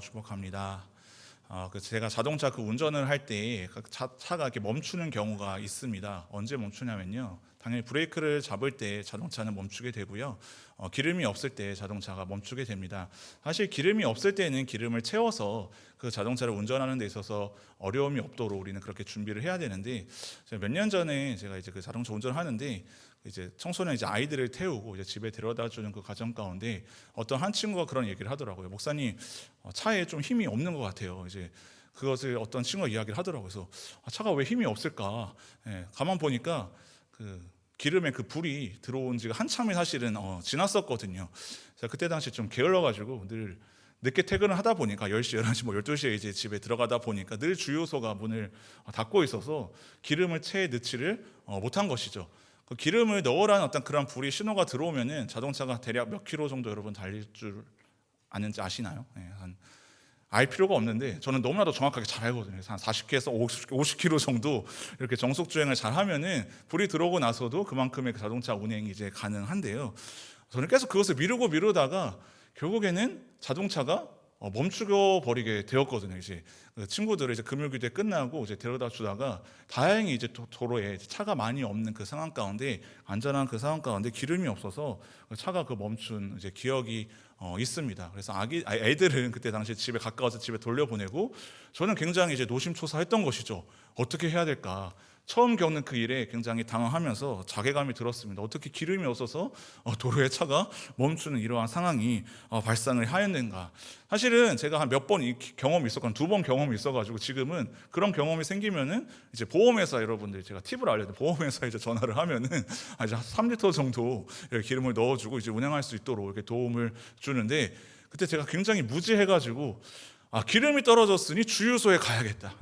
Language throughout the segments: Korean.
축복합니다. 제가 자동차 운전을 할 때 차가 이렇게 멈추는 경우가 있습니다. 언제 멈추냐면요, 당연히 브레이크를 잡을 때 자동차는 멈추게 되고요, 기름이 없을 때 자동차가 멈추게 됩니다. 사실 기름이 없을 때는 기름을 채워서 그 자동차를 운전하는 데 있어서 어려움이 없도록 우리는 그렇게 준비를 해야 되는데, 몇 년 전에 제가 이제 그 자동차 운전을 하는데 이제 청소년 아이들을 태우고 이제 집에 데려다 주는 그 과정 가운데 어떤 한 친구가 그런 얘기를 하더라고요. 목사님, 차에 좀 힘이 없는 것 같아요. 이제 그것을 어떤 친구가 이야기를 하더라고요. 그래서 차가 왜 힘이 없을까? 가만 보니까 그 기름에 그 불이 들어온 지가 한참이 사실은 지났었거든요. 제가 그때 당시 좀 게을러가지고 늘 늦게 퇴근을 하다 보니까 10시, 11시, 12시에 이제 집에 들어가다 보니까 늘 주유소가 문을 닫고 있어서 기름을 채 넣지를 못한 것이죠. 그 기름을 넣으라는 어떤 그런 불이 신호가 들어오면은 자동차가 대략 몇 킬로 정도 여러분 달릴 줄 아는지 아시나요? 알 필요가 없는데 저는 너무나도 정확하게 잘 알거든요. 한 40km에서 50km 정도 이렇게 정속 주행을 잘 하면은 불이 들어오고 나서도 그만큼의 자동차 운행이 이제 가능한데요. 저는 계속 그것을 미루다가 결국에는 자동차가 멈추고 버리게 되었거든요. 이제 친구들을 이제 금요기도에 끝나고 이제 데려다 주다가 다행히 이제 도로에 차가 많이 없는 그 상황 가운데, 안전한 그 상황 가운데 기름이 없어서 차가 멈춘 이제 기억이 있습니다. 그래서 애들은 그때 당시 집에 가까워서 집에 돌려보내고, 저는 굉장히 이제 노심초사했던 것이죠. 어떻게 해야 될까? 처음 겪는 그 일에 굉장히 당황하면서 자괴감이 들었습니다. 어떻게 기름이 없어서 도로에 차가 멈추는 이러한 상황이 발생을 하였는가. 사실은 제가 한 몇 번 이 경험이 있었거든요. 2번 경험이 있어가지고 지금은 그런 경험이 생기면은 이제 보험회사 여러분들, 제가 팁을 알려드려요. 보험회사에 이제 전화를 하면은 이제 3리터 정도 기름을 넣어주고 이제 운행할 수 있도록 이렇게 도움을 주는데, 그때 제가 굉장히 무지해가지고 기름이 떨어졌으니 주유소에 가야겠다.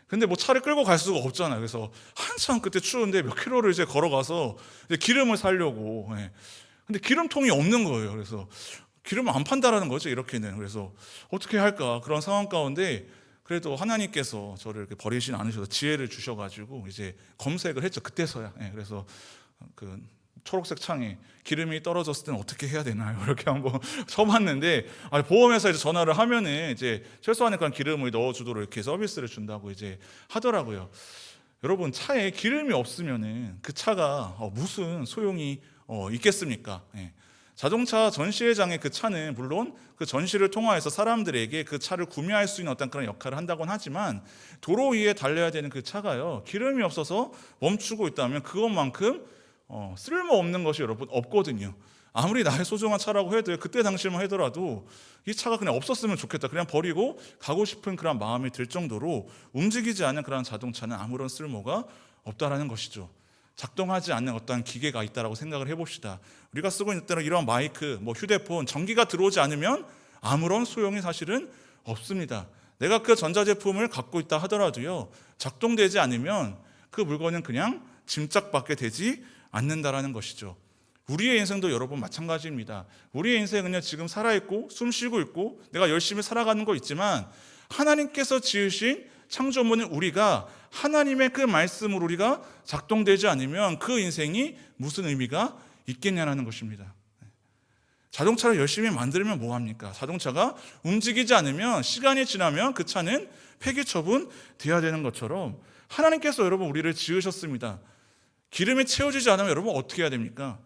근데 뭐 차를 끌고 갈 수가 없잖아요. 그래서 한참 그때 추운데 몇 킬로를 이제 걸어가서 이제 기름을 사려고. 근데 기름통이 없는 거예요. 그래서 기름을 안 판다라는 거죠, 이렇게는. 그래서 어떻게 할까? 그런 상황 가운데 그래도 하나님께서 저를 이렇게 버리진 않으셔서 지혜를 주셔가지고 이제 검색을 했죠. 그때서야. 그래서 그 초록색 창에 기름이 떨어졌을 때는 어떻게 해야 되나요? 이렇게 한번 쳐봤는데, 보험회사에서 전화를 하면은 이제 최소한의 그런 기름을 넣어주도록 이렇게 서비스를 준다고 이제 하더라고요. 여러분, 차에 기름이 없으면은 그 차가 무슨 소용이 있겠습니까? 자동차 전시회장의 그 차는 물론 그 전시를 통하여서 사람들에게 그 차를 구매할 수 있는 어떤 그런 역할을 한다고는 하지만, 도로 위에 달려야 되는 그 차가요, 기름이 없어서 멈추고 있다면 그것만큼 쓸모없는 것이 여러분 없거든요. 아무리 나의 소중한 차라고 해도 그때 당시만 하더라도 이 차가 그냥 없었으면 좋겠다, 그냥 버리고 가고 싶은 그런 마음이 들 정도로 움직이지 않는 그런 자동차는 아무런 쓸모가 없다라는 것이죠. 작동하지 않는 어떠한 기계가 있다라고 생각을 해봅시다. 우리가 쓰고 있는 이런 마이크, 휴대폰, 전기가 들어오지 않으면 아무런 소용이 사실은 없습니다. 내가 그 전자제품을 갖고 있다 하더라도요, 작동되지 않으면 그 물건은 그냥 짐짝밖에 되지 않는다라는 것이죠. 우리의 인생도 여러분 마찬가지입니다. 우리의 인생은요, 지금 살아있고 숨 쉬고 있고 내가 열심히 살아가는 거 있지만, 하나님께서 지으신 창조물은 우리가 하나님의 그 말씀으로 우리가 작동되지 않으면 그 인생이 무슨 의미가 있겠냐는 것입니다. 자동차를 열심히 만들면 뭐합니까? 자동차가 움직이지 않으면, 시간이 지나면 그 차는 폐기 처분돼야 되는 것처럼 하나님께서 여러분 우리를 지으셨습니다. 기름이 채워지지 않으면 여러분 어떻게 해야 됩니까?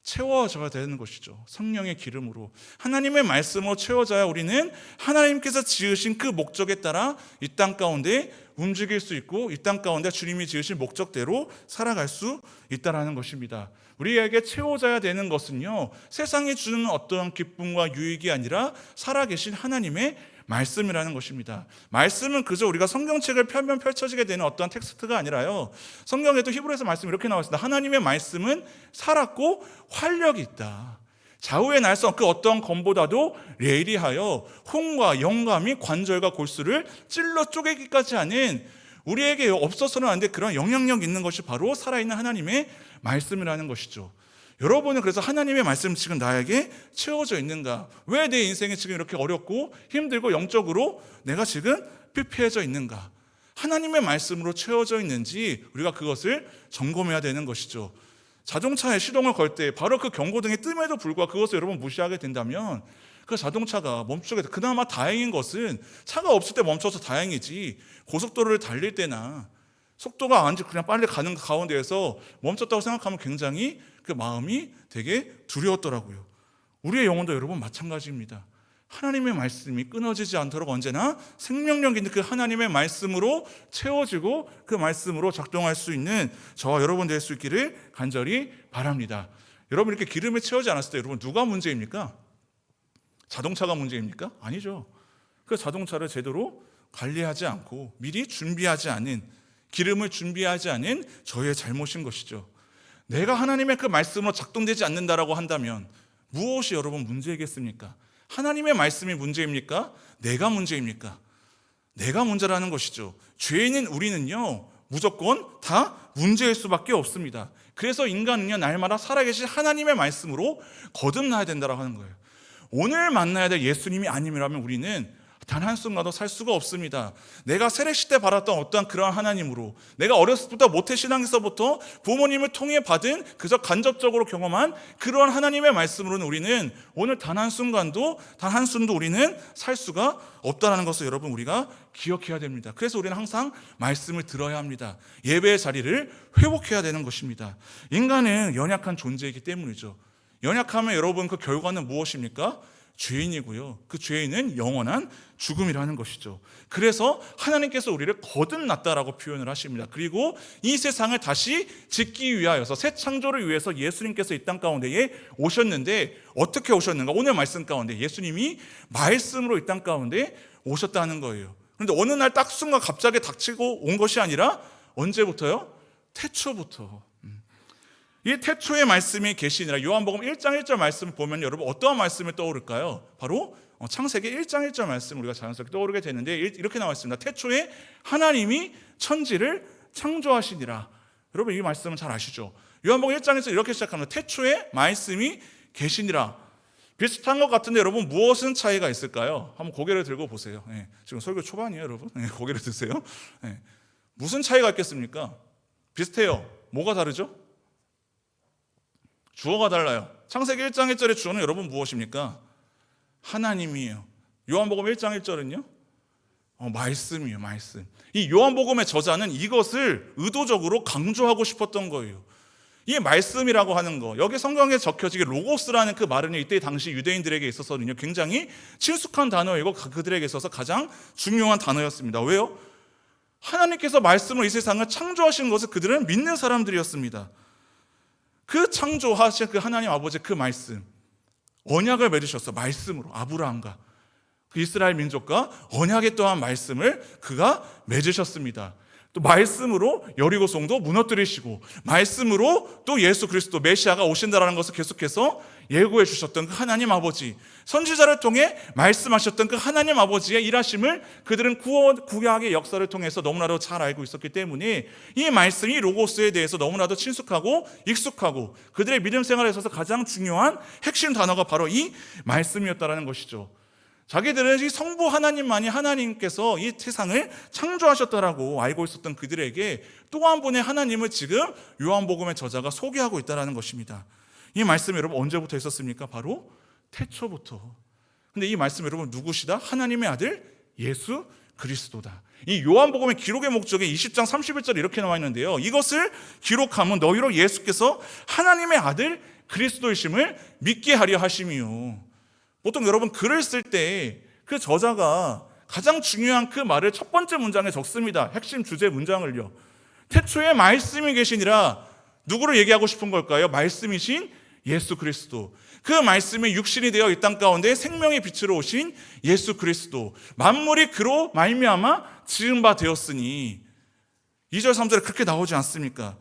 채워져야 되는 것이죠. 성령의 기름으로, 하나님의 말씀으로 채워져야 우리는 하나님께서 지으신 그 목적에 따라 이 땅 가운데 움직일 수 있고, 이 땅 가운데 주님이 지으신 목적대로 살아갈 수 있다는 것입니다. 우리에게 채워져야 되는 것은요, 세상이 주는 어떤 기쁨과 유익이 아니라 살아계신 하나님의 말씀이라는 것입니다. 말씀은 그저 우리가 성경책을 펴면 펼쳐지게 되는 어떠한 텍스트가 아니라요, 성경에도 히브리서 말씀이 이렇게 나와 있습니다. 하나님의 말씀은 살았고 활력이 있다. 좌우의 날성 그 어떠한 검보다도 예리하여 혼과 영감이 관절과 골수를 찔러 쪼개기까지 하는, 우리에게 없어서는 안 될 그런 영향력 있는 것이 바로 살아있는 하나님의 말씀이라는 것이죠. 여러분은 그래서 하나님의 말씀 지금 나에게 채워져 있는가? 왜 내 인생이 지금 이렇게 어렵고 힘들고 영적으로 내가 지금 피폐해져 있는가? 하나님의 말씀으로 채워져 있는지 우리가 그것을 점검해야 되는 것이죠. 자동차에 시동을 걸 때 바로 그 경고등이 뜸에도 불구하고 그것을 여러분 무시하게 된다면 그 자동차가 멈추게 돼. 그나마 다행인 것은 차가 없을 때 멈춰서 다행이지, 고속도로를 달릴 때나 속도가 안 그냥 빨리 가는 가운데에서 멈췄다고 생각하면 굉장히 그 마음이 되게 두려웠더라고요. 우리의 영혼도 여러분 마찬가지입니다. 하나님의 말씀이 끊어지지 않도록 언제나 생명력 있는 그 하나님의 말씀으로 채워지고 그 말씀으로 작동할 수 있는 저와 여러분 될 수 있기를 간절히 바랍니다. 여러분, 이렇게 기름이 채워지지 않았을 때 여러분 누가 문제입니까? 자동차가 문제입니까? 아니죠. 그 자동차를 제대로 관리하지 않고 미리 준비하지 않은, 기름을 준비하지 않은 저의 잘못인 것이죠. 내가 하나님의 그 말씀으로 작동되지 않는다라고 한다면 무엇이 여러분 문제이겠습니까? 하나님의 말씀이 문제입니까? 내가 문제입니까? 내가 문제라는 것이죠. 죄인인 우리는요, 무조건 다 문제일 수밖에 없습니다. 그래서 인간은요, 날마다 살아계신 하나님의 말씀으로 거듭나야 된다고 하는 거예요. 오늘 만나야 될 예수님이 아님이라면 우리는 단 한순간도 살 수가 없습니다. 내가 세례시 때 받았던 어떠한 그러한 하나님으로, 내가 어렸을 때부터 모태신앙에서부터 부모님을 통해 받은 그저 간접적으로 경험한 그러한 하나님의 말씀으로는 우리는 오늘 단 한순간도, 단 한순도 우리는 살 수가 없다는 것을 여러분 우리가 기억해야 됩니다. 그래서 우리는 항상 말씀을 들어야 합니다. 예배의 자리를 회복해야 되는 것입니다. 인간은 연약한 존재이기 때문이죠. 연약하면 여러분 그 결과는 무엇입니까? 죄인이고요. 그 죄인은 영원한 죽음이라는 것이죠. 그래서 하나님께서 우리를 거듭났다라고 표현을 하십니다. 그리고 이 세상을 다시 짓기 위하여서, 새 창조를 위해서 예수님께서 이 땅 가운데에 오셨는데 어떻게 오셨는가? 오늘 말씀 가운데 예수님이 말씀으로 이 땅 가운데 오셨다는 거예요. 그런데 어느 날 딱 순간 갑자기 닥치고 온 것이 아니라 언제부터요? 태초부터. 이 태초의 말씀이 계시니라. 요한복음 1장 1절 말씀을 보면 여러분 어떠한 말씀이 떠오를까요? 바로 창세기 1장 1절 말씀 우리가 자연스럽게 떠오르게 되는데 이렇게 나와 있습니다. 태초에 하나님이 천지를 창조하시니라. 여러분 이 말씀은 잘 아시죠? 요한복음 1장에서 이렇게 시작합니다. 태초에 말씀이 계시니라. 비슷한 것 같은데 여러분 무엇은 차이가 있을까요? 한번 고개를 들고 보세요. 네, 지금 설교 초반이에요 여러분. 네, 고개를 드세요. 네, 무슨 차이가 있겠습니까? 비슷해요. 뭐가 다르죠? 주어가 달라요. 창세기 1장 1절의 주어는 여러분 무엇입니까? 하나님이에요. 요한복음 1장 1절은요? 말씀이에요. 말씀. 이 요한복음의 저자는 이것을 의도적으로 강조하고 싶었던 거예요. 이 말씀이라고 하는 거, 여기 성경에 적혀지게 로고스라는 그 말은 이때 당시 유대인들에게 있어서는요 굉장히 친숙한 단어이고 그들에게 있어서 가장 중요한 단어였습니다. 왜요? 하나님께서 말씀으로 이 세상을 창조하신 것을 그들은 믿는 사람들이었습니다. 그 창조하신 그 하나님 아버지 그 말씀, 언약을 맺으셨어. 말씀으로 아브라함과 그 이스라엘 민족과 언약의 또한 말씀을 그가 맺으셨습니다. 또 말씀으로 여리고성도 무너뜨리시고, 말씀으로 또 예수 그리스도 메시아가 오신다라는 것을 계속해서 예고해 주셨던 그 하나님 아버지, 선지자를 통해 말씀하셨던 그 하나님 아버지의 일하심을 그들은 구약의 역사를 통해서 너무나도 잘 알고 있었기 때문에 이 말씀이 로고스에 대해서 너무나도 친숙하고 익숙하고 그들의 믿음 생활에 있어서 가장 중요한 핵심 단어가 바로 이 말씀이었다라는 것이죠. 자기들은 이 성부 하나님만이 하나님께서 이 세상을 창조하셨다라고 알고 있었던 그들에게 또 한 분의 하나님을 지금 요한복음의 저자가 소개하고 있다는 것입니다. 이 말씀이 여러분 언제부터 있었습니까? 바로 태초부터. 근데 이 말씀 여러분 누구시다? 하나님의 아들 예수 그리스도다. 이 요한복음의 기록의 목적에 20장 31절 이렇게 나와 있는데요, 이것을 기록하면 너희로 예수께서 하나님의 아들 그리스도이심을 믿게 하려 하심이요. 보통 여러분 글을 쓸 때 그 저자가 가장 중요한 그 말을 첫 번째 문장에 적습니다. 핵심 주제 문장을요. 태초에 말씀이 계시니라. 누구를 얘기하고 싶은 걸까요? 말씀이신 예수 그리스도. 그 말씀이 육신이 되어 이 땅 가운데 생명의 빛으로 오신 예수 그리스도. 만물이 그로 말미암아 지은 바 되었으니. 2절 3절에 그렇게 나오지 않습니까?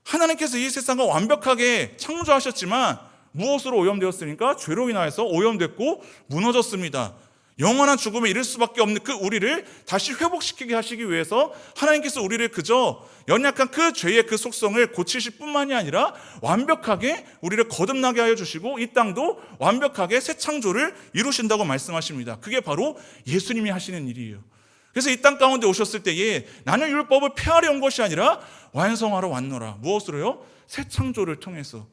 하나님께서 이 세상을 완벽하게 창조하셨지만 무엇으로 오염되었습니까? 죄로 인하여서 오염됐고 무너졌습니다. 영원한 죽음에 이를 수밖에 없는 그 우리를 다시 회복시키게 하시기 위해서 하나님께서 우리를 그저 연약한 그 죄의 그 속성을 고치실 뿐만이 아니라 완벽하게 우리를 거듭나게 하여 주시고 이 땅도 완벽하게 새 창조를 이루신다고 말씀하십니다. 그게 바로 예수님이 하시는 일이에요. 그래서 이 땅 가운데 오셨을 때에 나는 율법을 폐하려 온 것이 아니라 완성하러 왔노라. 무엇으로요? 새 창조를 통해서.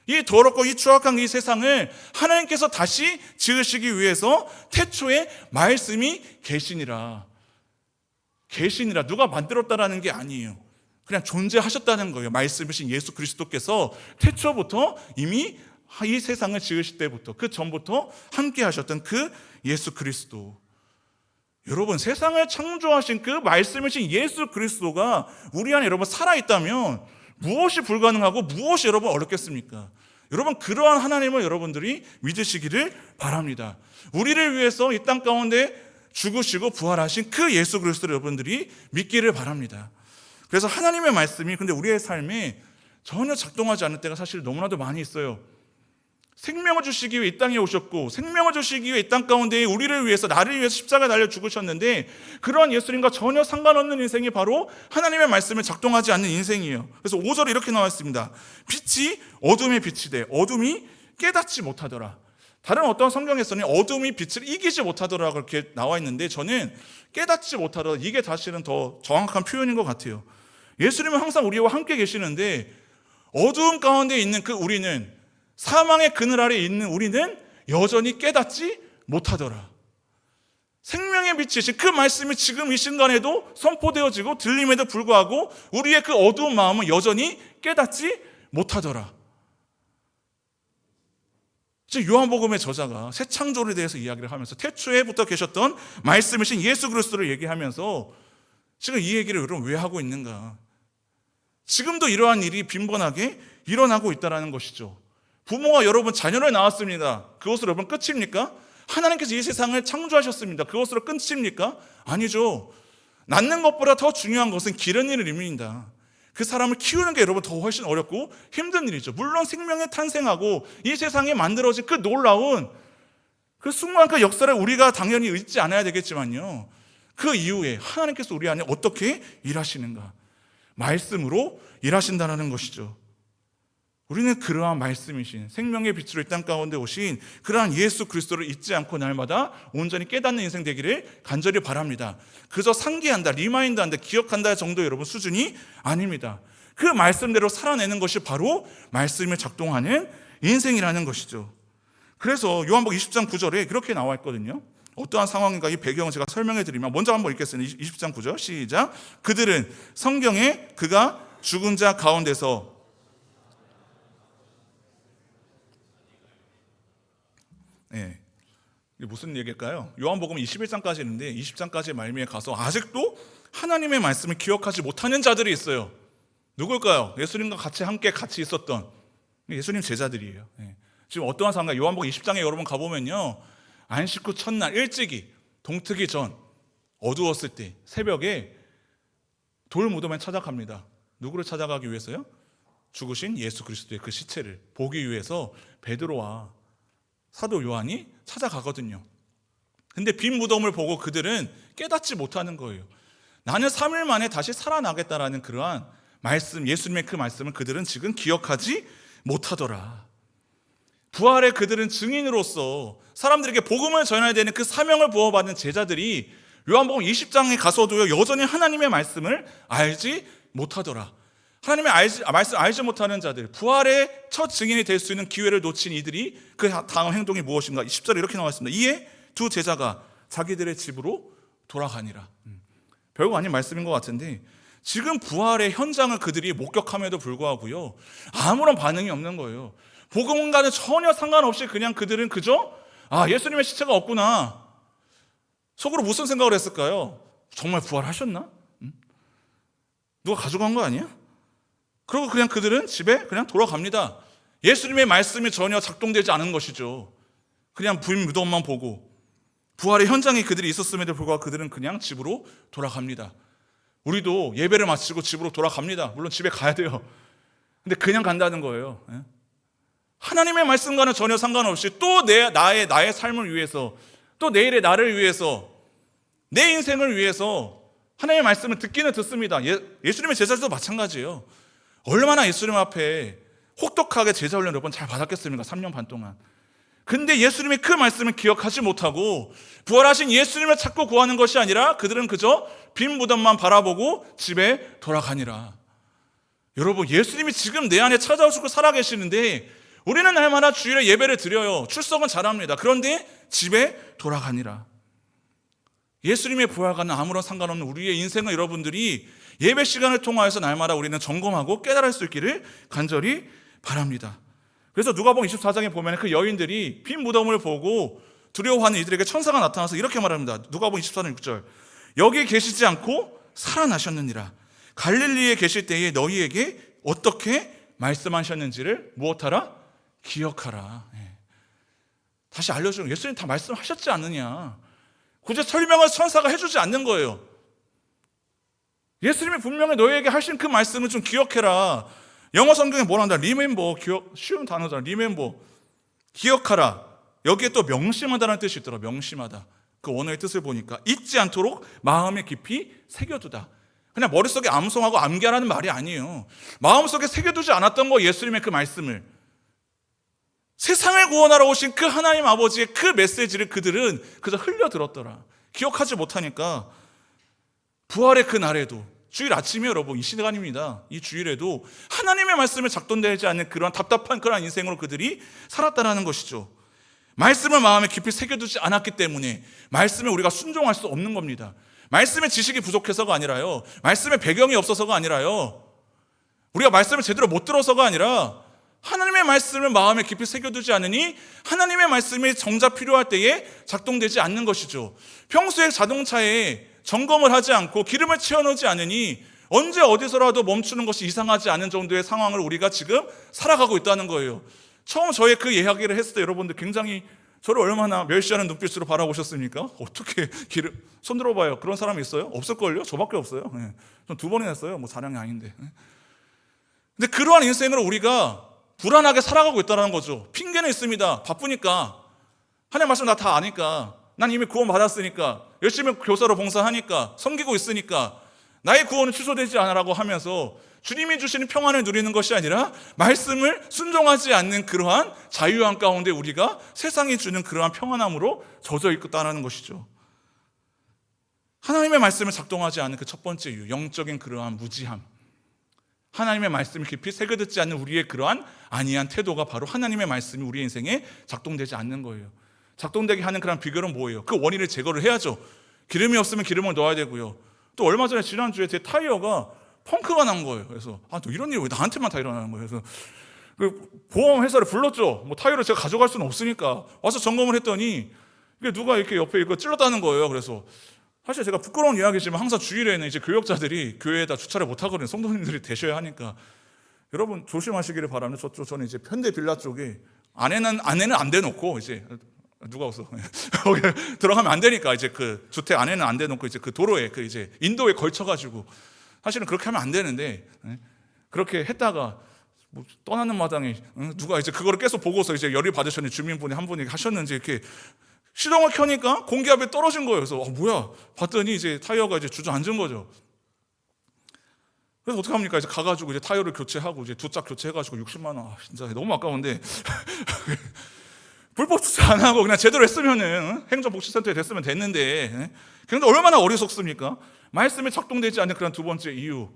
이 더럽고 이 추악한 이 세상을 하나님께서 다시 지으시기 위해서 태초에 말씀이 계시니라. 계시니라. 누가 만들었다라는 게 아니에요. 그냥 존재하셨다는 거예요. 말씀이신 예수 그리스도께서 태초부터 이미 이 세상을 지으실 때부터, 그 전부터 함께 하셨던 그 예수 그리스도. 여러분, 세상을 창조하신 그 말씀이신 예수 그리스도가 우리 안에 여러분 살아있다면 무엇이 불가능하고 무엇이 여러분 어렵겠습니까? 여러분, 그러한 하나님을 여러분들이 믿으시기를 바랍니다. 우리를 위해서 이 땅 가운데 죽으시고 부활하신 그 예수 그리스도를 여러분들이 믿기를 바랍니다. 그래서 하나님의 말씀이 근데 우리의 삶에 전혀 작동하지 않을 때가 사실 너무나도 많이 있어요. 생명을 주시기 위해 이 땅에 오셨고, 생명을 주시기 위해 이 땅 가운데 우리를 위해서, 나를 위해서 십자가에 달려 죽으셨는데, 그러한 예수님과 전혀 상관없는 인생이 바로 하나님의 말씀에 작동하지 않는 인생이에요. 그래서 5절에 이렇게 나와 있습니다. 빛이 어둠에 빛이 돼 어둠이 깨닫지 못하더라. 다른 어떤 성경에서는 어둠이 빛을 이기지 못하더라 그렇게 나와 있는데, 저는 깨닫지 못하더라, 이게 사실은 더 정확한 표현인 것 같아요. 예수님은 항상 우리와 함께 계시는데 어두움 가운데 있는 그 우리는, 사망의 그늘 아래 있는 우리는 여전히 깨닫지 못하더라. 생명의 빛이신 그 말씀이 지금 이 순간에도 선포되어지고 들림에도 불구하고 우리의 그 어두운 마음은 여전히 깨닫지 못하더라. 요한복음의 저자가 새 창조에 대해서 이야기를 하면서 태초에부터 계셨던 말씀이신 예수 그리스도를 얘기하면서 지금 이 얘기를 여러분 왜 하고 있는가? 지금도 이러한 일이 빈번하게 일어나고 있다는 것이죠. 부모가 여러분 자녀를 낳았습니다. 그것으로 여러분 끝입니까? 하나님께서 이 세상을 창조하셨습니다. 그것으로 끝입니까? 아니죠. 낳는 것보다 더 중요한 것은 기른 일을 의미합니다. 그 사람을 키우는 게 여러분 더 훨씬 어렵고 힘든 일이죠. 물론 생명에 탄생하고 이 세상에 만들어진 그 놀라운 그 숭고한 그 역사를 우리가 당연히 잊지 않아야 되겠지만요, 그 이후에 하나님께서 우리 안에 어떻게 일하시는가? 말씀으로 일하신다는 것이죠. 우리는 그러한 말씀이신 생명의 빛으로 이 땅 가운데 오신 그러한 예수 그리스도를 잊지 않고 날마다 온전히 깨닫는 인생 되기를 간절히 바랍니다. 그저 상기한다, 리마인드한다, 기억한다 정도 여러분 수준이 아닙니다. 그 말씀대로 살아내는 것이 바로 말씀에 작동하는 인생이라는 것이죠. 그래서 요한복음 20장 9절에 그렇게 나와 있거든요. 어떠한 상황인가 이 배경을 제가 설명해 드리면, 먼저 한번 읽겠습니다. 20장 9절 시작. 그들은 성경에 그가 죽은 자 가운데서 이게 무슨 얘기일까요? 요한복음 21장까지 있는데 20장까지의 말미에 가서 아직도 하나님의 말씀을 기억하지 못하는 자들이 있어요. 누굴까요? 예수님과 함께 있었던 예수님 제자들이에요. 지금 어떠한 상황인가? 요한복음 20장에 여러분 가보면요, 안식 후 첫날 일찍이 동트기 전 어두웠을 때 새벽에 돌 무덤에 찾아갑니다. 누구를 찾아가기 위해서요? 죽으신 예수 그리스도의 그 시체를 보기 위해서 베드로와 사도 요한이 찾아가거든요. 근데 빈 무덤을 보고 그들은 깨닫지 못하는 거예요. 나는 3일 만에 다시 살아나겠다라는 그러한 말씀, 예수님의 그 말씀을 그들은 지금 기억하지 못하더라. 부활의 그들은 증인으로서 사람들에게 복음을 전해야 되는 그 사명을 부어받은 제자들이 요한복음 20장에 가서도요, 여전히 하나님의 말씀을 알지 못하더라. 하나님의 말씀 알지 못하는 자들, 부활의 첫 증인이 될 수 있는 기회를 놓친 이들이 그 다음 행동이 무엇인가? 10절에 이렇게 나와 있습니다. 이에 두 제자가 자기들의 집으로 돌아가니라. 별거 아닌 말씀인 것 같은데, 지금 부활의 현장을 그들이 목격함에도 불구하고요, 아무런 반응이 없는 거예요. 복음과는 전혀 상관없이 그냥 그들은 그저 예수님의 시체가 없구나, 속으로 무슨 생각을 했을까요? 정말 부활하셨나? 누가 가져간 거 아니야? 그리고 그냥 그들은 집에 그냥 돌아갑니다. 예수님의 말씀이 전혀 작동되지 않은 것이죠. 그냥 빈 무덤만 보고 부활의 현장에 그들이 있었음에도 불구하고 그들은 그냥 집으로 돌아갑니다. 우리도 예배를 마치고 집으로 돌아갑니다. 물론 집에 가야 돼요. 근데 그냥 간다는 거예요. 하나님의 말씀과는 전혀 상관없이 또 나의 삶을 위해서, 또 내일의 나를 위해서, 내 인생을 위해서 하나님의 말씀을 듣기는 듣습니다. 예수님의 제자들도 마찬가지예요. 얼마나 예수님 앞에 혹독하게 제자 훈련을 몇 번 잘 받았겠습니까? 3년 반 동안. 근데 예수님의 그 말씀을 기억하지 못하고 부활하신 예수님을 찾고 구하는 것이 아니라 그들은 그저 빈 무덤만 바라보고 집에 돌아가니라. 여러분, 예수님이 지금 내 안에 찾아오시고 살아계시는데 우리는 날마다 주일에 예배를 드려요. 출석은 잘합니다. 그런데 집에 돌아가니라. 예수님의 부활과는 아무런 상관없는 우리의 인생을 여러분들이 예배 시간을 통하여서 날마다 우리는 점검하고 깨달을 수 있기를 간절히 바랍니다. 그래서 누가복음 24장에 보면 그 여인들이 빈 무덤을 보고 두려워하는 이들에게 천사가 나타나서 이렇게 말합니다. 누가복음 24장 6절. 여기 계시지 않고 살아나셨느니라. 갈릴리에 계실 때에 너희에게 어떻게 말씀하셨는지를 무엇하라? 기억하라. 다시 알려주는, 예수님 다 말씀하셨지 않느냐. 굳이 설명을 천사가 해주지 않는 거예요. 예수님이 분명히 너희에게 하신 그 말씀을 좀 기억해라. 영어 성경에 뭐라 한다? remember, 쉬운 단어잖아. remember, 기억하라. 여기에 또 명심하다라는 뜻이 있더라. 명심하다. 그 원어의 뜻을 보니까 잊지 않도록 마음에 깊이 새겨두다. 그냥 머릿속에 암송하고 암기하라는 말이 아니에요. 마음속에 새겨두지 않았던 거, 예수님의 그 말씀을. 세상을 구원하러 오신 그 하나님 아버지의 그 메시지를 그들은 그저 흘려들었더라. 기억하지 못하니까 부활의 그 날에도, 주일 아침에 여러분 이 시간입니다. 이 주일에도 하나님의 말씀에 작동되지 않는 그런 답답한 그런 인생으로 그들이 살았다라는 것이죠. 말씀을 마음에 깊이 새겨두지 않았기 때문에 말씀에 우리가 순종할 수 없는 겁니다. 말씀의 지식이 부족해서가 아니라요, 말씀의 배경이 없어서가 아니라요, 우리가 말씀을 제대로 못 들어서가 아니라 하나님의 말씀을 마음에 깊이 새겨두지 않으니 하나님의 말씀이 정작 필요할 때에 작동되지 않는 것이죠. 평소에 자동차에 점검을 하지 않고 기름을 채워놓지 않으니 언제 어디서라도 멈추는 것이 이상하지 않은 정도의 상황을 우리가 지금 살아가고 있다는 거예요. 처음 저의 그 이야기를 했을 때 여러분들 굉장히 저를 얼마나 멸시하는 눈빛으로 바라보셨습니까? 어떻게 기름, 손 들어봐요. 그런 사람이 있어요? 없을걸요? 저밖에 없어요. 전 2번이나 했어요. 뭐 자랑이 아닌데. 근데 그러한 인생으로 우리가 불안하게 살아가고 있다는 거죠. 핑계는 있습니다. 바쁘니까, 하나님 말씀 나 다 아니까, 난 이미 구원 받았으니까, 열심히 교사로 봉사하니까, 섬기고 있으니까 나의 구원은 취소되지 않으라고 하면서 주님이 주시는 평안을 누리는 것이 아니라 말씀을 순종하지 않는 그러한 자유함 가운데 우리가 세상이 주는 그러한 평안함으로 젖어 있다는 것이죠. 하나님의 말씀을 작동하지 않는 그 첫 번째 이유, 영적인 그러한 무지함. 하나님의 말씀을 깊이 새겨듣지 않는 우리의 그러한 안이한 태도가 바로 하나님의 말씀이 우리 인생에 작동되지 않는 거예요. 작동되게 하는 그런 비결은 뭐예요? 그 원인을 제거를 해야죠. 기름이 없으면 기름을 넣어야 되고요. 또 얼마 전에 지난주에 제 타이어가 펑크가 난 거예요. 그래서 너 이런 일이 왜 나한테만 다 일어나는 거예요? 그래서 그 보험 회사를 불렀죠. 뭐 타이어를 제가 가져갈 수는 없으니까 와서 점검을 했더니 이게 누가 이렇게 옆에 이거 찔렀다는 거예요. 그래서 사실 제가 부끄러운 이야기지만 항상 주일에는 이제 교역자들이 교회에다 주차를 못 하거든요. 성도님들이 되셔야 하니까. 여러분 조심하시기를 바랍니다. 저는 이제 현대 빌라 쪽에 안에는 안 대놓고 이제 누가 없어. 거기 들어가면 안 되니까 이제 그 주택 안에는 안 대놓고 이제 그 도로에 그 이제 인도에 걸쳐가지고, 사실은 그렇게 하면 안 되는데 그렇게 했다가 뭐 떠나는 마당에 누가 이제 그거를 계속 보고서 이제 열이 받으셨는지 주민분이 한 분이 하셨는지 이렇게 시동을 켜니까 공기압이 떨어진 거예요. 그래서 뭐야 봤더니 이제 타이어가 이제 주저앉은 거죠. 그래서 어떡합니까? 이제 가가지고 이제 타이어를 교체하고 이제 두 짝 교체해가지고 60만 원. 진짜 너무 아까운데 불법 주차 안 하고 그냥 제대로 했으면은 행정복지센터에 됐으면 됐는데, 그런데 얼마나 어리석습니까? 말씀이 작동되지 않는 그런 두 번째 이유,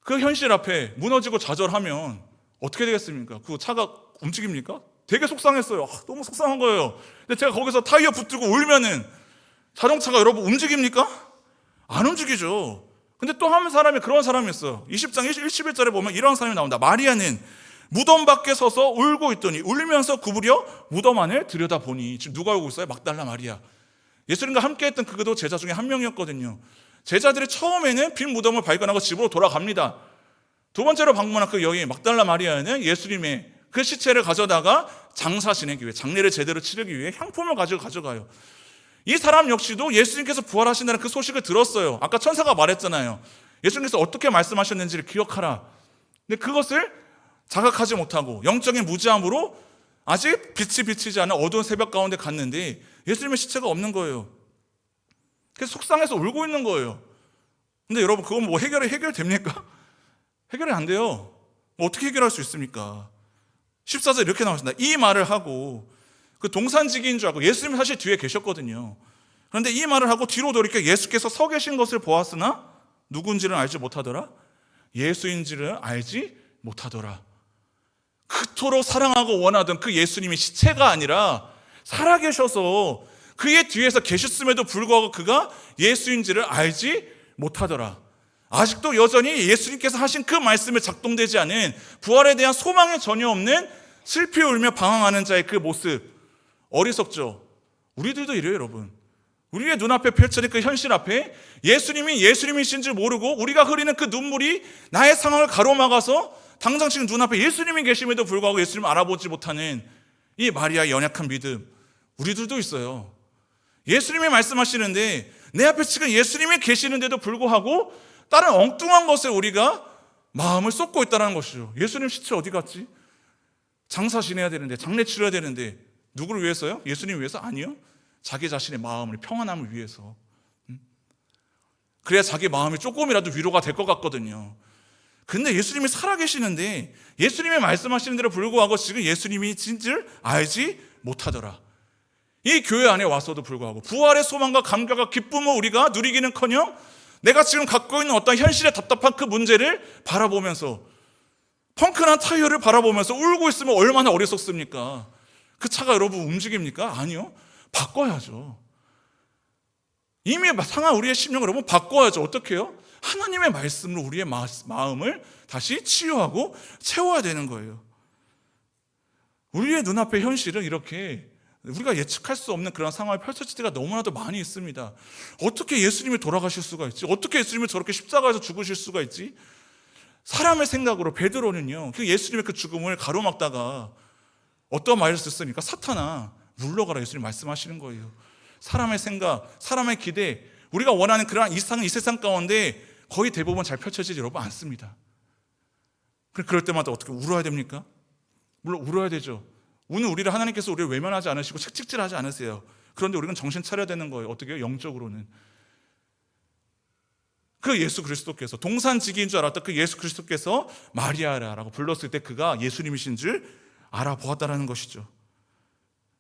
그 현실 앞에 무너지고 좌절하면 어떻게 되겠습니까? 그 차가 움직입니까? 되게 속상했어요. 너무 속상한 거예요. 근데 제가 거기서 타이어 붙들고 울면은 자동차가 여러분 움직입니까? 안 움직이죠. 근데 또 한 사람이 그런 사람이 있어요. 20장 11절에 보면 이런 사람이 나온다. 마리아는 무덤 밖에 서서 울고 있더니 울면서 구부려 무덤 안을 들여다보니, 지금 누가 울고 있어요? 막달라 마리아. 예수님과 함께했던 그도 제자 중에 한 명이었거든요. 제자들이 처음에는 빈 무덤을 발견하고 집으로 돌아갑니다. 두 번째로 방문한 그 여인 막달라 마리아는 예수님의 그 시체를 가져다가 장사 지내기 위해, 장례를 제대로 치르기 위해 향품을 가져가요. 이 사람 역시도 예수님께서 부활하신다는 그 소식을 들었어요. 아까 천사가 말했잖아요. 예수님께서 어떻게 말씀하셨는지를 기억하라. 근데 그것을 자각하지 못하고 영적인 무지함으로 아직 빛이 비치지 않은 어두운 새벽 가운데 갔는데 예수님의 시체가 없는 거예요. 그래서 속상해서 울고 있는 거예요. 근데 여러분, 그건 뭐 해결됩니까? 해결이 안 돼요. 뭐 어떻게 해결할 수 있습니까? 14절 이렇게 나왔습니다. 이 말을 하고, 그 동산지기인 줄 알고, 예수님이 사실 뒤에 계셨거든요. 그런데 이 말을 하고 뒤로 돌이켜 예수께서 서 계신 것을 보았으나 누군지는 알지 못하더라. 예수인지를 알지 못하더라. 그토록 사랑하고 원하던 그 예수님이 시체가 아니라 살아계셔서 그의 뒤에서 계셨음에도 불구하고 그가 예수인지를 알지 못하더라. 아직도 여전히 예수님께서 하신 그 말씀에 작동되지 않은, 부활에 대한 소망이 전혀 없는 슬피 울며 방황하는 자의 그 모습, 어리석죠. 우리들도 이래요, 여러분. 우리의 눈앞에 펼쳐진 그 현실 앞에 예수님이 예수님이신 줄 모르고 우리가 흐리는 그 눈물이 나의 상황을 가로막아서 당장 지금 눈앞에 예수님이 계심에도 불구하고 예수님을 알아보지 못하는 이 마리아의 연약한 믿음, 우리들도 있어요. 예수님이 말씀하시는데 내 앞에 지금 예수님이 계시는데도 불구하고 다른 엉뚱한 것에 우리가 마음을 쏟고 있다는 것이죠. 예수님 시체 어디 갔지? 장사 지내야 되는데, 장례 치러야 되는데, 누구를 위해서요? 예수님 위해서? 아니요. 자기 자신의 마음을, 평안함을 위해서. 그래야 자기 마음이 조금이라도 위로가 될 것 같거든요. 근데 예수님이 살아계시는데 예수님이 말씀하시는 대로 불구하고 지금 예수님이 진줄 알지 못하더라. 이 교회 안에 와서도 불구하고 부활의 소망과 감격과 기쁨을 우리가 누리기는커녕 내가 지금 갖고 있는 어떤 현실의 답답한 그 문제를 바라보면서, 펑크난 타이어를 바라보면서 울고 있으면 얼마나 어리석습니까? 그 차가 여러분 움직입니까? 아니요. 바꿔야죠. 이미 상한 우리의 심령을 여러분 바꿔야죠. 어떻게 해요? 하나님의 말씀으로 우리의 마음을 다시 치유하고 채워야 되는 거예요. 우리의 눈앞의 현실은 이렇게 우리가 예측할 수 없는 그런 상황이 펼쳐질 때가 너무나도 많이 있습니다. 어떻게 예수님이 돌아가실 수가 있지? 어떻게 예수님이 저렇게 십자가에서 죽으실 수가 있지? 사람의 생각으로 베드로는요, 그 예수님의 그 죽음을 가로막다가 어떤 말을 썼습니까? 사탄아, 물러가라. 예수님 말씀하시는 거예요. 사람의 생각, 사람의 기대, 우리가 원하는 그러한 이상은 이 세상 가운데 거의 대부분 잘 펼쳐지지 여러분 않습니다. 그럴 때마다 어떻게 울어야 됩니까? 물론 울어야 되죠. 우는 우리를 하나님께서 우리를 외면하지 않으시고 책찍질하지 않으세요. 그런데 우리는 정신 차려야 되는 거예요. 어떻게 해요? 영적으로는. 그 예수 그리스도께서, 동산지기인 줄 알았던 그 예수 그리스도께서 마리아라고 불렀을 때 그가 예수님이신 줄 알아보았다라는 것이죠.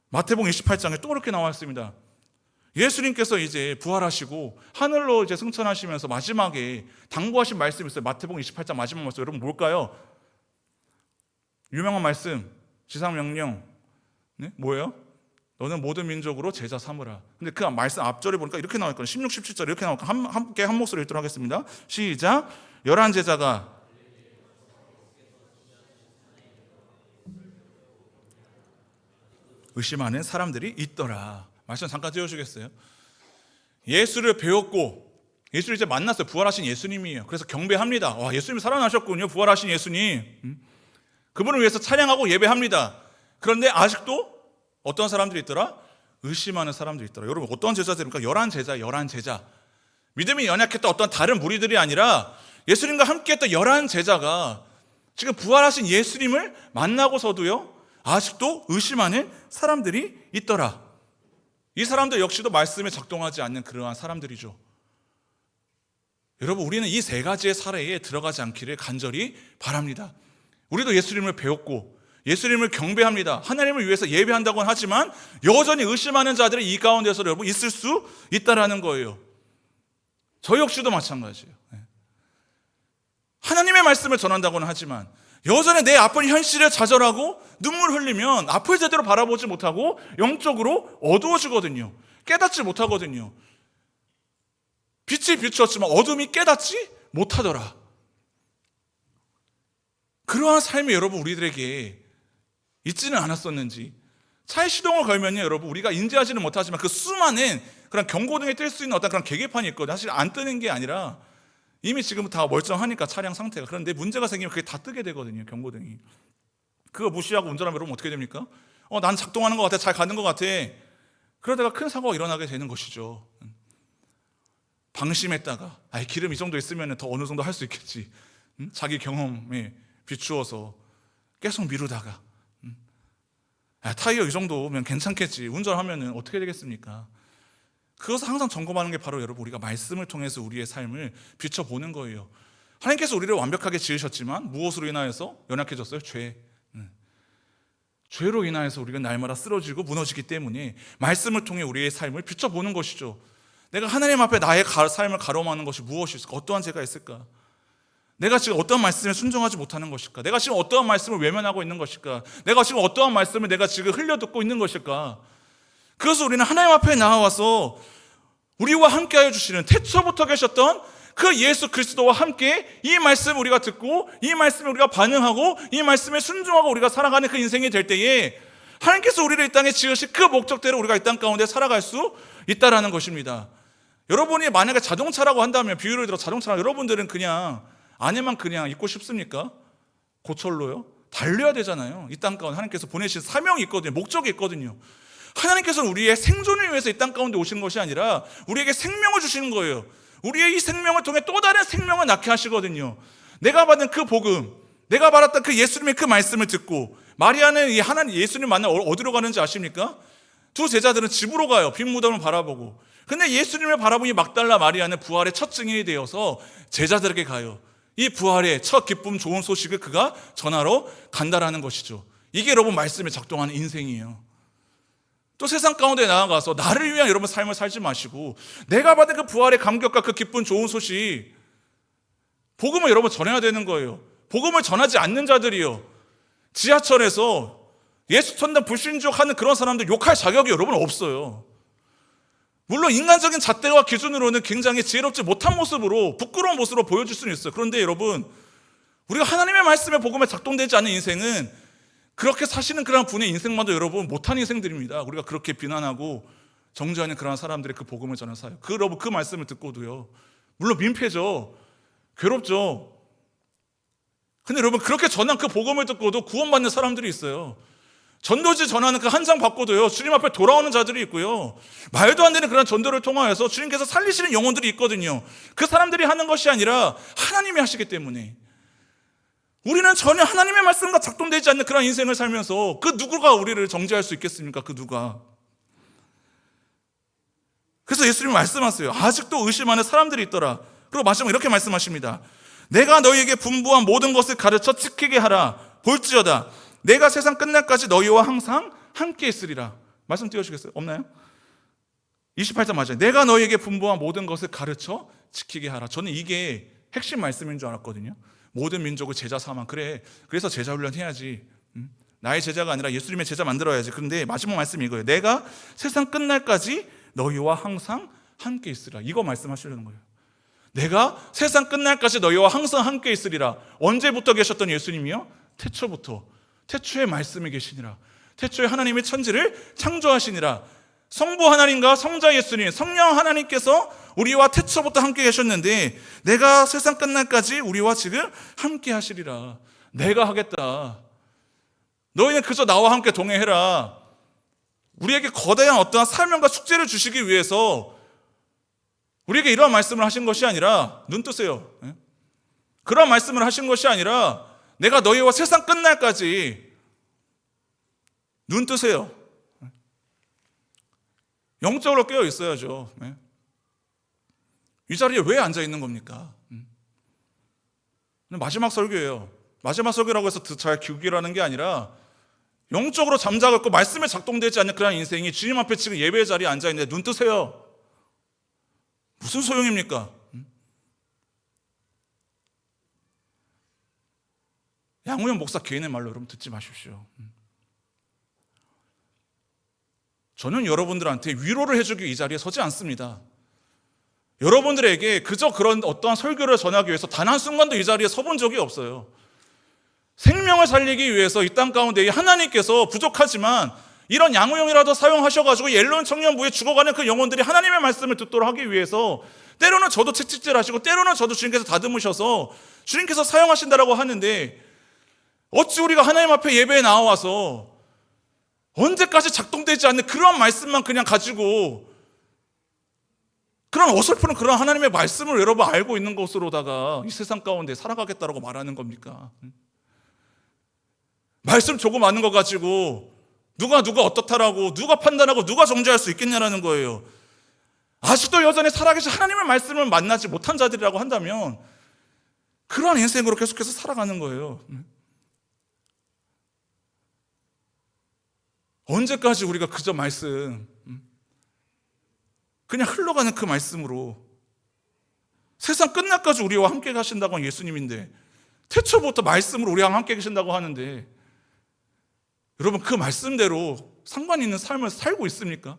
마태복음 28장에 또 그렇게 나와 있습니다. 예수님께서 이제 부활하시고 하늘로 이제 승천하시면서 마지막에 당부하신 말씀이 있어요. 마태복음 28장 마지막 말씀, 여러분 뭘까요? 유명한 말씀, 지상명령, 네? 뭐예요? 너는 모든 민족으로 제자 삼으라. 근데 그 말씀 앞절에 보니까 이렇게 나와 있거든요. 16, 17절 이렇게 나오니까 함께 한 목소리 읽도록 하겠습니다. 시작. 11제자가 의심하는 사람들이 있더라. 말씀 잠깐 띄워주시겠어요? 예수를 배웠고 예수를 이제 만났어요. 부활하신 예수님이에요. 그래서 경배합니다. 와, 예수님이 살아나셨군요. 부활하신 예수님. 그분을 위해서 찬양하고 예배합니다. 그런데 아직도 어떤 사람들이 있더라? 의심하는 사람들이 있더라. 여러분 어떤 제자들입니까? 11제자. 믿음이 연약했던 어떤 다른 무리들이 아니라 예수님과 함께했던 11제자가 지금 부활하신 예수님을 만나고서도요, 아직도 의심하는 사람들이 있더라. 이 사람들 역시도 말씀에 작동하지 않는 그러한 사람들이죠. 여러분 우리는 이 세 가지의 사례에 들어가지 않기를 간절히 바랍니다. 우리도 예수님을 배웠고 예수님을 경배합니다. 하나님을 위해서 예배한다고는 하지만 여전히 의심하는 자들이 이 가운데서 여러분 있을 수 있다라는 거예요. 저 역시도 마찬가지예요. 하나님의 말씀을 전한다고는 하지만 여전히 내 아픈 현실에 좌절하고 눈물 흘리면 앞을 제대로 바라보지 못하고 영적으로 어두워지거든요. 깨닫지 못하거든요. 빛이 비추었지만 어둠이 깨닫지 못하더라. 그러한 삶이 여러분 우리들에게 있지는 않았었는지. 차에 시동을 걸면요, 여러분 우리가 인지하지는 못하지만 그 수많은 그런 경고등에 뜰 수 있는 어떤 그런 계기판이 있거든요. 사실 안 뜨는 게 아니라 이미 지금 다 멀쩡하니까 차량 상태가. 그런데 문제가 생기면 그게 다 뜨게 되거든요, 경고등이. 그거 무시하고 운전하면 여러분 어떻게 됩니까? 난 작동하는 것 같아, 잘 가는 것 같아. 그러다가 큰 사고가 일어나게 되는 것이죠. 방심했다가 기름 이 정도 있으면 더 어느 정도 할 수 있겠지. 자기 경험에 비추어서 계속 미루다가 타이어 이 정도면 괜찮겠지. 운전하면 어떻게 되겠습니까? 그것을 항상 점검하는 게 바로 여러분 우리가 말씀을 통해서 우리의 삶을 비춰보는 거예요. 하나님께서 우리를 완벽하게 지으셨지만 무엇으로 인하여서 연약해졌어요? 죄로 인하여서 우리가 날마다 쓰러지고 무너지기 때문에 말씀을 통해 우리의 삶을 비춰보는 것이죠. 내가 하나님 앞에 나의 삶을 가로막는 것이 무엇이 있을까? 어떠한 죄가 있을까? 내가 지금 어떠한 말씀에 순종하지 못하는 것일까? 내가 지금 어떠한 말씀을 외면하고 있는 것일까? 내가 지금 어떠한 말씀을 내가 지금 흘려듣고 있는 것일까? 그래서 우리는 하나님 앞에 나와서 우리와 함께하여 주시는, 태초부터 계셨던 그 예수 그리스도와 함께 이 말씀을 우리가 듣고 이 말씀에 우리가 반응하고 이 말씀에 순종하고 우리가 살아가는 그 인생이 될 때에 하나님께서 우리를 이 땅에 지으신 그 목적대로 우리가 이 땅 가운데 살아갈 수 있다라는 것입니다. 여러분이 만약에 자동차라고 한다면, 비유를 들어 자동차라고, 여러분들은 그냥 안에만 그냥 있고 싶습니까? 고철로요? 달려야 되잖아요. 이 땅 가운데 하나님께서 보내신 사명이 있거든요. 목적이 있거든요. 하나님께서는 우리의 생존을 위해서 이 땅 가운데 오신 것이 아니라 우리에게 생명을 주시는 거예요. 우리의 이 생명을 통해 또 다른 생명을 낳게 하시거든요. 내가 받은 그 복음, 내가 받았던 그 예수님의 그 말씀을 듣고, 마리아는 이 하나님 예수님 만나 어디로 가는지 아십니까? 두 제자들은 집으로 가요. 빈 무덤을 바라보고. 근데 예수님을 바라보니 막달라 마리아는 부활의 첫 증인이 되어서 제자들에게 가요. 이 부활의 첫 기쁨, 좋은 소식을 그가 전하러 간다라는 것이죠. 이게 여러분 말씀에 작동하는 인생이에요. 또 세상 가운데 나아가서 나를 위한 여러분 삶을 살지 마시고, 내가 받은 그 부활의 감격과 그 기쁜 좋은 소식, 복음을 여러분 전해야 되는 거예요. 복음을 전하지 않는 자들이요, 지하철에서 예수 천당 불신족하는 그런 사람들 욕할 자격이 여러분 없어요. 물론 인간적인 잣대와 기준으로는 굉장히 지혜롭지 못한 모습으로, 부끄러운 모습으로 보여줄 수는 있어요. 그런데 여러분, 우리가 하나님의 말씀에 복음에 작동되지 않는 인생은 그렇게 사시는 그런 분의 인생만도 여러분 못한 인생들입니다. 우리가 그렇게 비난하고 정죄하는 그런 사람들의 그 복음을 전해서요. 여러분 그 말씀을 듣고도요, 물론 민폐죠, 괴롭죠. 근데 여러분 그렇게 전한 그 복음을 듣고도 구원받는 사람들이 있어요. 전도지 전하는 그 한 장 받고도요, 주님 앞에 돌아오는 자들이 있고요, 말도 안 되는 그런 전도를 통하여서 주님께서 살리시는 영혼들이 있거든요. 그 사람들이 하는 것이 아니라 하나님이 하시기 때문에, 우리는 전혀 하나님의 말씀과 작동되지 않는 그런 인생을 살면서 그 누구가 우리를 정죄할 수 있겠습니까? 그 누가. 그래서 예수님이 말씀하세요. 아직도 의심하는 사람들이 있더라. 그리고 마지막에 이렇게 말씀하십니다. 내가 너희에게 분부한 모든 것을 가르쳐 지키게 하라. 볼지어다 내가 세상 끝날까지 너희와 항상 함께 있으리라. 말씀 띄워주시겠어요? 없나요? 28절 맞아요. 내가 너희에게 분부한 모든 것을 가르쳐 지키게 하라. 저는 이게 핵심 말씀인 줄 알았거든요. 모든 민족을 제자 삼아. 그래서 제자 훈련 해야지. 나의 제자가 아니라 예수님의 제자 만들어야지. 그런데 마지막 말씀이 이거예요. 내가 세상 끝날까지 너희와 항상 함께 있으리라. 이거 말씀하시려는 거예요. 내가 세상 끝날까지 너희와 항상 함께 있으리라. 언제부터 계셨던 예수님이요? 태초부터. 태초에 말씀이 계시니라. 태초에 하나님의 천지를 창조하시니라. 성부 하나님과 성자 예수님, 성령 하나님께서 우리와 태초부터 함께 계셨는데, 내가 세상 끝날까지 우리와 지금 함께 하시리라. 내가 하겠다. 너희는 그저 나와 함께 동행해라. 우리에게 거대한 어떠한 사명과 축제를 주시기 위해서 우리에게 이러한 말씀을 하신 것이 아니라, 눈 뜨세요. 그런 말씀을 하신 것이 아니라, 내가 너희와 세상 끝날까지, 눈 뜨세요. 영적으로 깨어 있어야죠. 이 자리에 왜 앉아 있는 겁니까? 마지막 설교예요. 마지막 설교라고 해서 잘 기우기라는 게 아니라, 영적으로 잠자고 말씀에 작동되지 않는 그런 인생이 주님 앞에 지금 예배 자리에 앉아 있는데 눈 뜨세요. 무슨 소용입니까? 양우영 목사 개인의 말로 여러분 듣지 마십시오. 저는 여러분들한테 위로를 해주기 이 자리에 서지 않습니다. 여러분들에게 그저 그런 어떠한 설교를 전하기 위해서 단 한순간도 이 자리에 서본 적이 없어요. 생명을 살리기 위해서 이 땅 가운데 하나님께서 부족하지만 이런 양우영이라도 사용하셔가지고 옐론 청년부에 죽어가는 그 영혼들이 하나님의 말씀을 듣도록 하기 위해서, 때로는 저도 채찍질하시고 때로는 저도 주님께서 다듬으셔서 주님께서 사용하신다라고 하는데, 어찌 우리가 하나님 앞에 예배에 나와서 언제까지 작동되지 않는 그런 말씀만 그냥 가지고, 그런 어설픈 그런 하나님의 말씀을 여러분 알고 있는 것으로다가 이 세상 가운데 살아가겠다라고 말하는 겁니까? 말씀 조금 아는 거 가지고 누가 어떻다라고, 누가 판단하고 누가 정죄할 수 있겠냐라는 거예요. 아직도 여전히 살아계신 하나님의 말씀을 만나지 못한 자들이라고 한다면 그러한 인생으로 계속해서 살아가는 거예요. 언제까지 우리가 그저 말씀, 그냥 흘러가는 그 말씀으로, 세상 끝날까지 우리와 함께 가신다고 한 예수님인데, 태초부터 말씀으로 우리와 함께 계신다고 하는데, 여러분 그 말씀대로 상관 있는 삶을 살고 있습니까?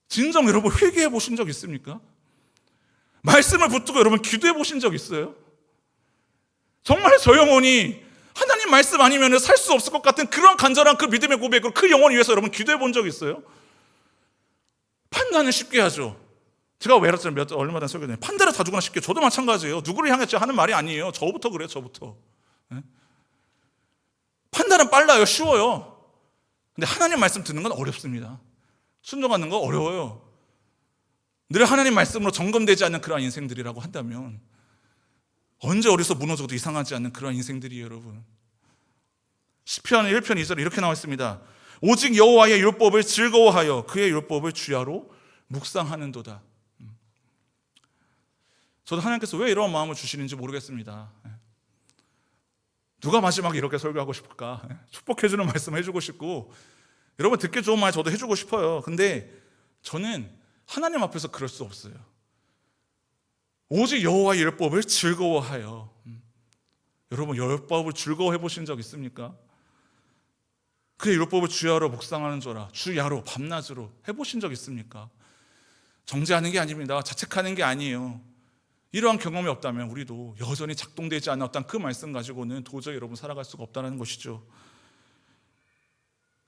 진정 여러분 회개해 보신 적 있습니까? 말씀을 붙들고 여러분 기도해 보신 적 있어요? 정말 저 영혼이 하나님 말씀 아니면 살 수 없을 것 같은 그런 간절한 그 믿음의 고백으로 그 영혼을 위해서 여러분 기도해 본 적 있어요? 판단은 쉽게 하죠. 제가 왜 얼마 전에 설교했는데, 판단을 다 주거나 쉽게, 저도 마찬가지예요. 누구를 향해서 하는 말이 아니에요. 저부터 그래요, 저부터. 판단은 빨라요, 쉬워요. 근데 하나님 말씀 듣는 건 어렵습니다. 순종하는 거 어려워요. 늘 하나님 말씀으로 점검되지 않는 그러한 인생들이라고 한다면 언제 어디서 무너져도 이상하지 않는 그러한 인생들이에요, 여러분. 시편 1편 2절에 이렇게 나와 있습니다. 오직 여호와의 율법을 즐거워하여 그의 율법을 주야로 묵상하는도다. 저도 하나님께서 왜 이런 마음을 주시는지 모르겠습니다. 누가 마지막에 이렇게 설교하고 싶을까? 축복해주는 말씀 해주고 싶고, 여러분 듣기 좋은 말 저도 해주고 싶어요. 근데 저는 하나님 앞에서 그럴 수 없어요. 오직 여호와의 율법을 즐거워하여. 여러분 율법을 즐거워해 보신 적 있습니까? 그의 율법을 주야로 묵상하는 조라, 주야로 밤낮으로 해보신 적 있습니까? 정죄하는 게 아닙니다. 자책하는 게 아니에요. 이러한 경험이 없다면 우리도 여전히 작동되지 않았던 그 말씀 가지고는 도저히 여러분 살아갈 수가 없다는 것이죠.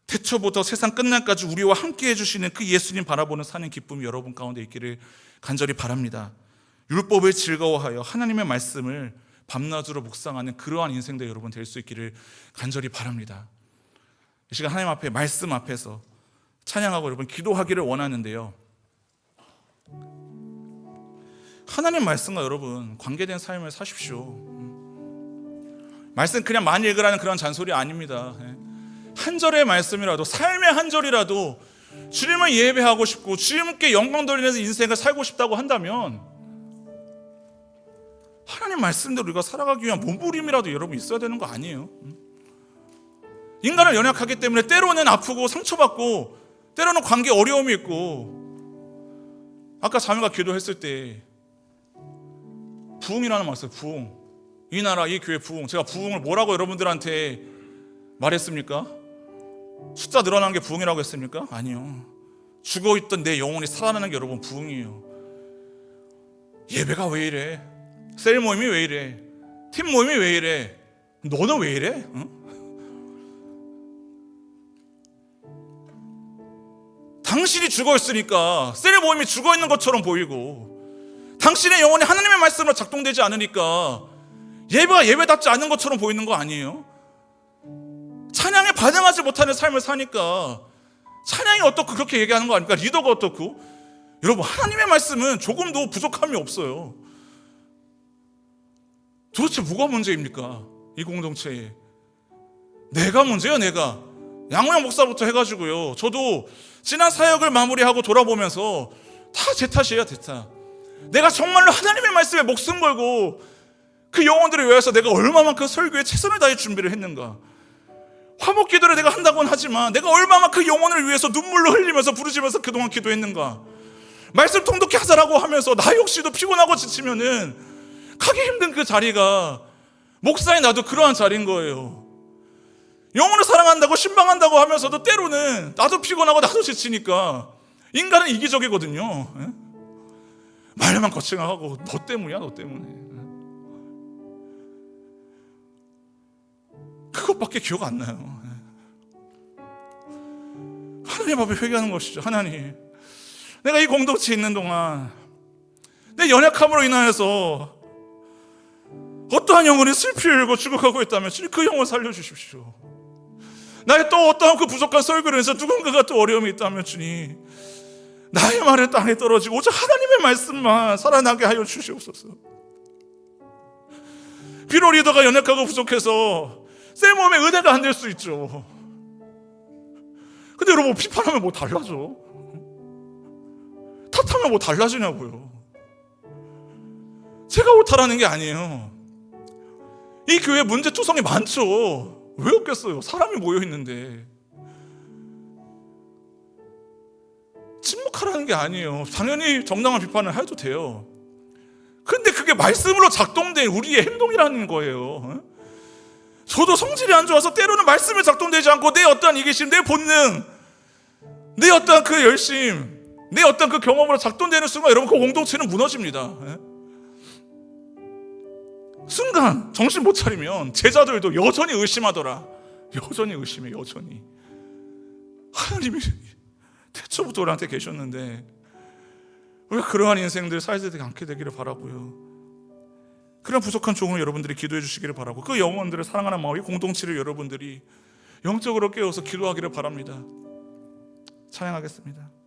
태초부터 세상 끝날까지 우리와 함께 해주시는 그 예수님 바라보는 사는 기쁨이 여러분 가운데 있기를 간절히 바랍니다. 율법을 즐거워하여 하나님의 말씀을 밤낮으로 묵상하는 그러한 인생들 여러분 될 수 있기를 간절히 바랍니다. 이 시간 하나님 앞에 말씀 앞에서 찬양하고 여러분 기도하기를 원하는데요, 하나님 말씀과 여러분 관계된 삶을 사십시오. 말씀 그냥 많이 읽으라는 그런 잔소리 아닙니다. 한 절의 말씀이라도, 삶의 한 절이라도 주님을 예배하고 싶고 주님께 영광 돌리는 인생을 살고 싶다고 한다면 하나님 말씀대로 우리가 살아가기 위한 몸부림이라도 여러분 있어야 되는 거 아니에요? 인간은 연약하기 때문에 때로는 아프고 상처받고 때로는 관계 어려움이 있고, 아까 자매가 기도했을 때 부흥이라는 말 있어요. 부흥. 이 나라 이 교회 부흥. 제가 부흥을 뭐라고 여러분들한테 말했습니까? 숫자 늘어나는 게 부흥이라고 했습니까? 아니요. 죽어있던 내 영혼이 살아나는 게 여러분 부흥이에요. 예배가 왜 이래? 셀 모임이 왜 이래? 팀 모임이 왜 이래? 너는 왜 이래? 응? 당신이 죽어있으니까 셀 모임이 죽어있는 것처럼 보이고, 당신의 영혼이 하나님의 말씀으로 작동되지 않으니까 예배가 예배답지 않은 것처럼 보이는 거 아니에요? 찬양에 반응하지 못하는 삶을 사니까 찬양이 어떻고 그렇게 얘기하는 거 아닙니까? 리더가 어떻고? 여러분 하나님의 말씀은 조금도 부족함이 없어요. 도대체 뭐가 문제입니까? 이 공동체에 내가 문제예요. 내가 양호영 목사부터 해가지고요, 저도 지난 사역을 마무리하고 돌아보면서 다 제 탓이에요. 제 탓. 내가 정말로 하나님의 말씀에 목숨 걸고 그 영혼들을 위해서 내가 얼마만큼 설교에 최선을 다해 준비를 했는가. 화목 기도를 내가 한다고는 하지만 내가 얼마나 그 영혼을 위해서 눈물로 흘리면서 부르짖으면서 그동안 기도했는가. 말씀 통독히 하자라고 하면서 나 역시도 피곤하고 지치면은 가기 힘든 그 자리가 목사인 나도 그러한 자리인 거예요. 영혼을 사랑한다고 신방한다고 하면서도 때로는 나도 피곤하고 나도 지치니까 인간은 이기적이거든요. 말만 거창하고 너 때문이야, 너 때문에. 그것밖에 기억 안 나요. 하나님 앞에 회개하는 것이죠. 하나님, 내가 이 공동체에 있는 동안 내 연약함으로 인하여서 어떠한 영혼이 슬피를 흘고 죽어가고 있다면 주님 그 영혼 살려주십시오. 나의 또 어떠한 그 부족한 설교를 해서 누군가가 또 어려움이 있다면 주님 나의 말은 땅에 떨어지고 오직 하나님의 말씀만 살아나게 하여 주시옵소서. 비록 리더가 연약하고 부족해서 셀 몸에 은혜가 안 될 수 있죠. 근데 여러분 비판하면 뭐 달라져? 탓하면 뭐 달라지냐고요. 제가 옳다라는 게 아니에요. 이 교회 문제투성이 많죠. 왜 없겠어요? 사람이 모여 있는데. 침묵하라는 게 아니에요. 당연히 정당한 비판을 해도 돼요. 근데 그게 말씀으로 작동된 우리의 행동이라는 거예요. 저도 성질이 안 좋아서 때로는 말씀에 작동되지 않고 내 어떠한 이기심, 내 본능, 내 어떠한 그 열심, 내 어떤 그 경험으로 작동되는 순간 여러분 그 공동체는 무너집니다. 순간 정신 못 차리면 제자들도 여전히 의심하더라. 여전히 의심해. 여전히 하나님이 태초부터 우리한테 계셨는데 우리가 그러한 인생들 살지 않게 되기를 바라고요. 그런 부족한 종을 여러분들이 기도해 주시기를 바라고, 그 영혼들을 사랑하는 마음이 공동체를 여러분들이 영적으로 깨워서 기도하기를 바랍니다. 찬양하겠습니다.